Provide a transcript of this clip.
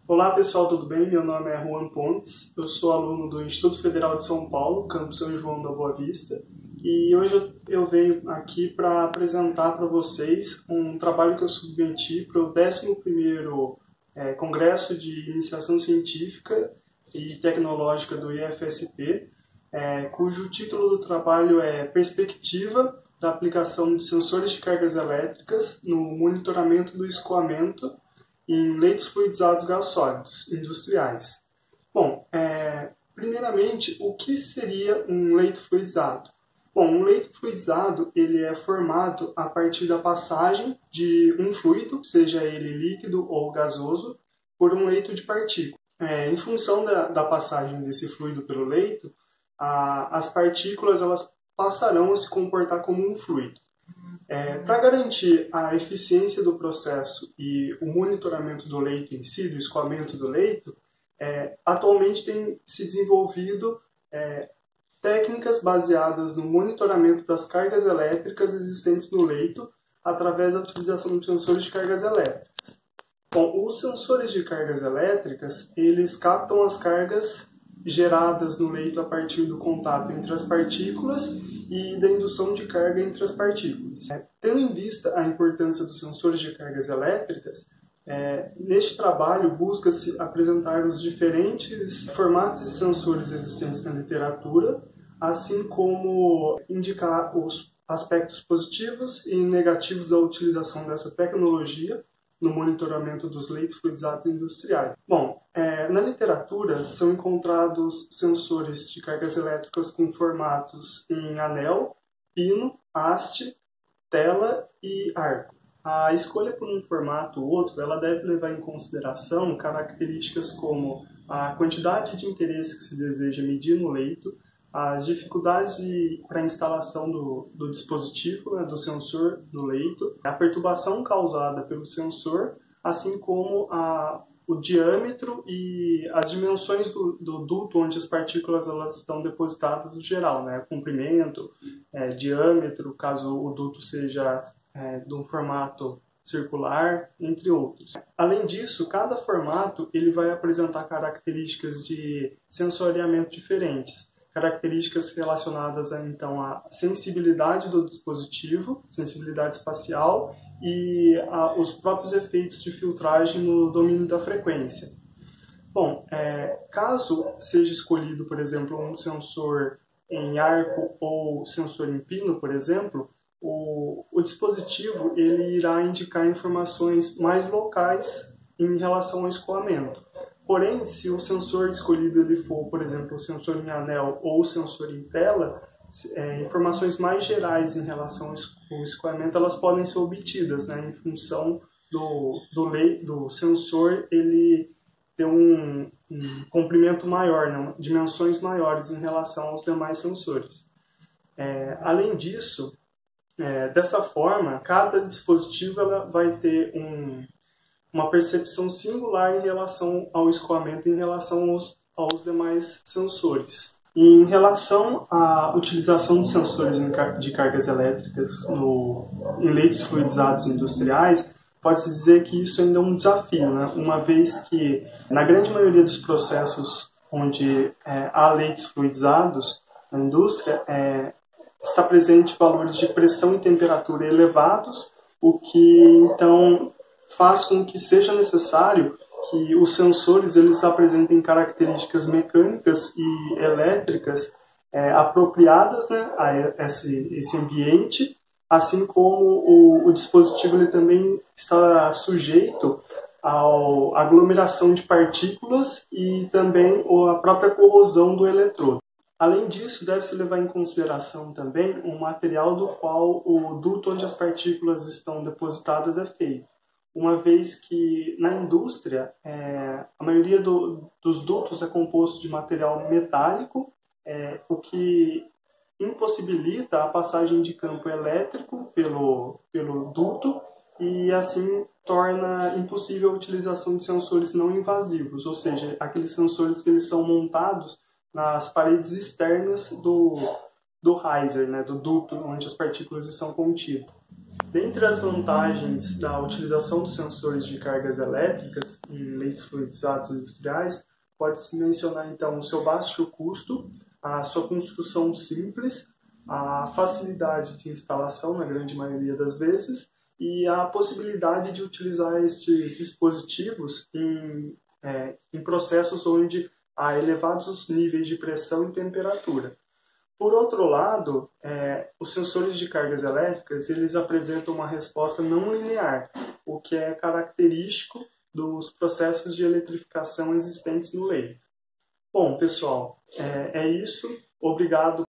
Olá pessoal, tudo bem? Meu nome é Juan Pontes, eu sou aluno do Instituto Federal de São Paulo, campus São João da Boa Vista, e hoje eu venho aqui para apresentar para vocês um trabalho que eu submeti para o 11º Congresso de Iniciação Científica e Tecnológica do IFSP, cujo título do trabalho é Perspectiva da aplicação de sensores de cargas elétricas no monitoramento do escoamento em leitos fluidizados gassólidos industriais. Bom, primeiramente, o que seria um leito fluidizado? Bom, um leito fluidizado ele é formado a partir da passagem de um fluido, seja ele líquido ou gasoso, por um leito de partículas. Em função da passagem desse fluido pelo leito, as partículas elas passarão a se comportar como um fluido. Para garantir a eficiência do processo e o monitoramento do leito em si, do escoamento do leito, atualmente tem se desenvolvido técnicas baseadas no monitoramento das cargas elétricas existentes no leito através da utilização de sensores de cargas elétricas. Bom, os sensores de cargas elétricas, eles captam as cargas geradas no leito a partir do contato entre as partículas e da indução de carga entre as partículas. Tendo em vista a importância dos sensores de cargas elétricas, neste trabalho busca-se apresentar os diferentes formatos de sensores existentes na literatura, assim como indicar os aspectos positivos e negativos da utilização dessa tecnologia no monitoramento dos leitos fluidizados industriais. Bom, na literatura são encontrados sensores de cargas elétricas com formatos em anel, pino, haste, tela e arco. A escolha por um formato ou outro, ela deve levar em consideração características como a quantidade de interesse que se deseja medir no leito, as dificuldades para a instalação do dispositivo, do sensor no leito, a perturbação causada pelo sensor, assim como o diâmetro e as dimensões do duto onde as partículas elas estão depositadas no geral, comprimento, diâmetro, caso o duto seja de um formato circular, entre outros. Além disso, cada formato ele vai apresentar características de sensoriamento diferentes. Características relacionadas então à sensibilidade do dispositivo, sensibilidade espacial e os próprios efeitos de filtragem no domínio da frequência. Bom, caso seja escolhido, por exemplo, um sensor em arco ou sensor em pino, por exemplo, o dispositivo ele irá indicar informações mais locais em relação ao escoamento. Porém, se o sensor escolhido ele for, por exemplo, o sensor em anel ou o sensor em tela, informações mais gerais em relação ao escoamento elas podem ser obtidas, em função do sensor ele ter um comprimento maior, dimensões maiores em relação aos demais sensores. Além disso, dessa forma, cada dispositivo ela vai ter uma percepção singular em relação ao escoamento, em relação aos demais sensores. Em relação à utilização de sensores de cargas elétricas em leitos fluidizados industriais, pode-se dizer que isso ainda é um desafio, uma vez que, na grande maioria dos processos onde há leitos fluidizados na indústria, está presente valores de pressão e temperatura elevados, o que, então, faz com que seja necessário que os sensores eles apresentem características mecânicas e elétricas apropriadas a esse ambiente, assim como o dispositivo ele também está sujeito à aglomeração de partículas e também a própria corrosão do eletrodo. Além disso, deve-se levar em consideração também o material do qual o duto onde as partículas estão depositadas é feito, uma vez que na indústria a maioria dos dutos é composto de material metálico, o que impossibilita a passagem de campo elétrico pelo duto e assim torna impossível a utilização de sensores não invasivos, ou seja, aqueles sensores que eles são montados nas paredes externas do riser, do duto onde as partículas estão contidas. Dentre as vantagens da utilização dos sensores de cargas elétricas em leitos fluidizados industriais, pode-se mencionar então o seu baixo custo, a sua construção simples, a facilidade de instalação na grande maioria das vezes e a possibilidade de utilizar estes dispositivos em processos onde há elevados níveis de pressão e temperatura. Por outro lado, os sensores de cargas elétricas eles apresentam uma resposta não linear, o que é característico dos processos de eletrificação existentes no leito. Bom, pessoal, é isso. Obrigado